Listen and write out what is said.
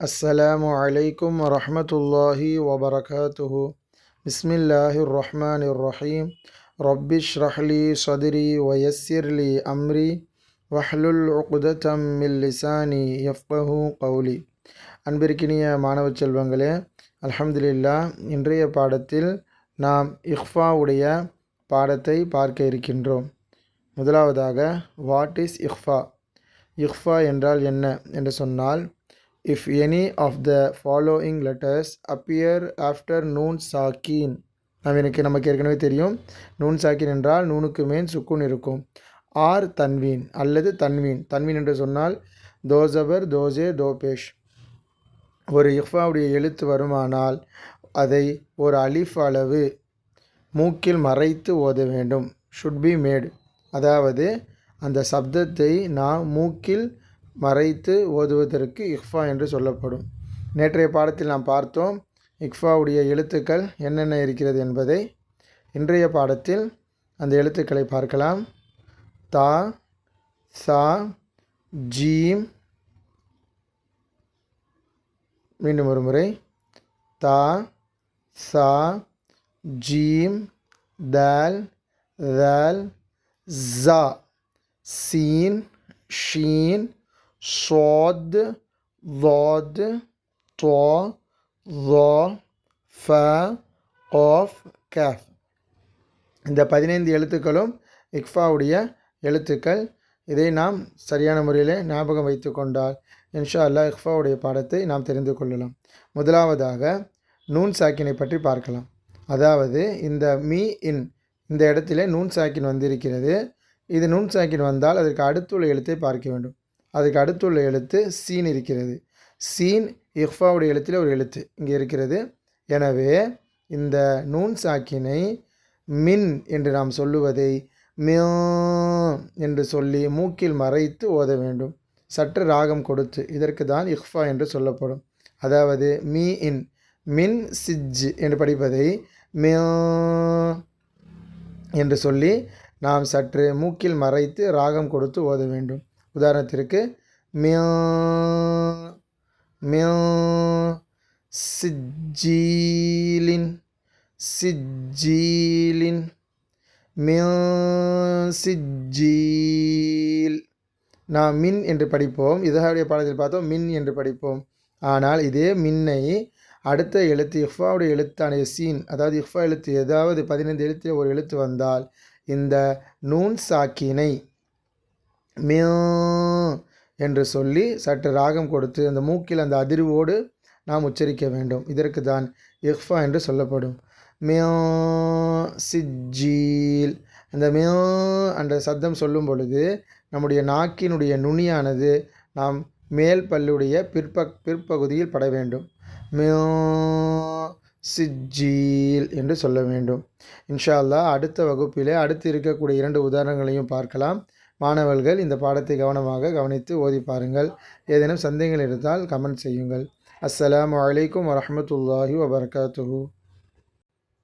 السلام عليكم ورحمة الله وبركاته. بسم الله الرحمن الرحيم. رب اشرح لي صدري ويسر لي أمري واحلل عقدة من لساني يفقه قولي. அன்பிற்கினிய மாணவ செல்வங்களே, அல்ஹம்துலில்லாஹ், இன்றைய பாடத்தில் நாம் இஹ்ஃபாவுடைய பாடத்தை பார்க்க இருக்கின்றோம். முதலாவதாக, வாட் இஸ் இஹ்ஃபா? இஹ்ஃபா என்றால் என்ன என்று சொன்னால், if any of the following letters appear after நூன் சாக்கின். நமக்கு ஏற்கனவே தெரியும், நூன் சாக்கின் என்றால் நூனுக்கு மேல் சுக்குன் இருக்கும். ஆர் தன்வீன் அல்லது தன்வீன். தன்வீன் என்று சொன்னால் தோசபர், தோஜே, தோபேஷ். ஒரு இஃபாவுடைய எழுத்து வருமானால் அதை ஒரு அலிஃப் அளவு மூக்கில் மறைத்து ஓத வேண்டும். Should be made. அதாவது அந்த சப்தத்தை நாம் மூக்கில் மறைத்து ஓதுவதற்கு இஃபா என்று சொல்லப்படும். நேற்றைய பாடத்தில் நாம் பார்த்தோம் இஃபாவுடைய எழுத்துக்கள் என்னென்ன இருக்கிறது என்பதை. இன்றைய பாடத்தில் அந்த எழுத்துக்களை பார்க்கலாம். தா, சா, ஜீம். மீண்டும் ஒரு முறை. தா, சா, ஜீம், தால், தால், ஜா, சீன், ஷீன், صاد ضاد طا ظا ஃபா قاف காஃப். இந்த 15 எழுத்துக்களும் இக்ஃபாவுடைய எழுத்துக்கள். இதை நாம் சரியான முறையில் ஞாபகம் வைத்து கொண்டால் இன்ஷா அல்லாஹ் இக்ஃபாவுடைய பாடத்தை நாம் தெரிந்து கொள்ளலாம். முதலாவதாக நூன் சாக்கினை பற்றி பார்க்கலாம். அதாவது இந்த மீ இன் இந்த இடத்துல நூன் சாக்கின் வந்திருக்கிறது. இது நூன் சாக்கின் வந்தால் அதற்கு அடுத்துள்ள எழுத்தை பார்க்க வேண்டும். அதுக்கு அடுத்துள்ள எழுத்து சீன் இருக்கிறது. சீன் இஃபாவுடைய எழுத்தில் ஒரு எழுத்து இங்கே இருக்கிறது. எனவே இந்த நூன் சாக்கினை மின் என்று நாம் சொல்லுவதை மியோ என்று சொல்லி மூக்கில் மறைத்து ஓத வேண்டும், சற்று ராகம் கொடுத்து. இதற்கு தான் இஃபா என்று சொல்லப்படும். அதாவது மீ இன் மின் சிஜ் என்று படிப்பதை மியோ என்று சொல்லி நாம் சற்று மூக்கில் மறைத்து ராகம் கொடுத்து ஓத வேண்டும். உதாரணத்திற்கு மியோ மியோ சிஜ்ஜீலின் சிஜ்ஜீலின் மியோ சிஜ்ஜீல். நாம் மின் என்று படிப்போம். இதனுடைய பாடத்தில் பார்த்தோம் மின் என்று படிப்போம். ஆனால் இதே மின்னை அடுத்த எழுத்து இஃபாவுடைய எழுத்தான சீன், அதாவது இஃபா எழுத்து ஏதாவது 15 எழுத்தில் ஒரு எழுத்து வந்தால் இந்த நூன் சாக்கினை மியோ என்று சொல்லி சற்று ராகம் கொடுத்து அந்த மூக்கில் அந்த அதிர்வோடு நாம் உச்சரிக்க வேண்டும். இதற்கு தான் இஃபா என்று சொல்லப்படும். மியோ சிஜ்ஜீல். அந்த மியோ என்ற சத்தம் சொல்லும் பொழுது நம்முடைய நாக்கினுடைய நுனியானது நாம் மேல் பல்லுடைய பிற்பகுதியில் பட வேண்டும். மியோ சிஜ்ஜீல் என்று சொல்ல வேண்டும். இன்ஷா அல்லாஹ் அடுத்த வகுப்பிலே அடுத்து இருக்கக்கூடிய 2 உதாரணங்களையும் பார்க்கலாம். மாணவர்கள் இந்த பாடத்தை கவனமாக கவனித்து ஓதி பாருங்கள். ஏதேனும் சந்தேகங்கள் இருந்தால் கமெண்ட் செய்யுங்கள். அஸ்ஸலாமு அலைக்கும் வரஹ்மத்துல்லாஹி வபரகாத்துஹு.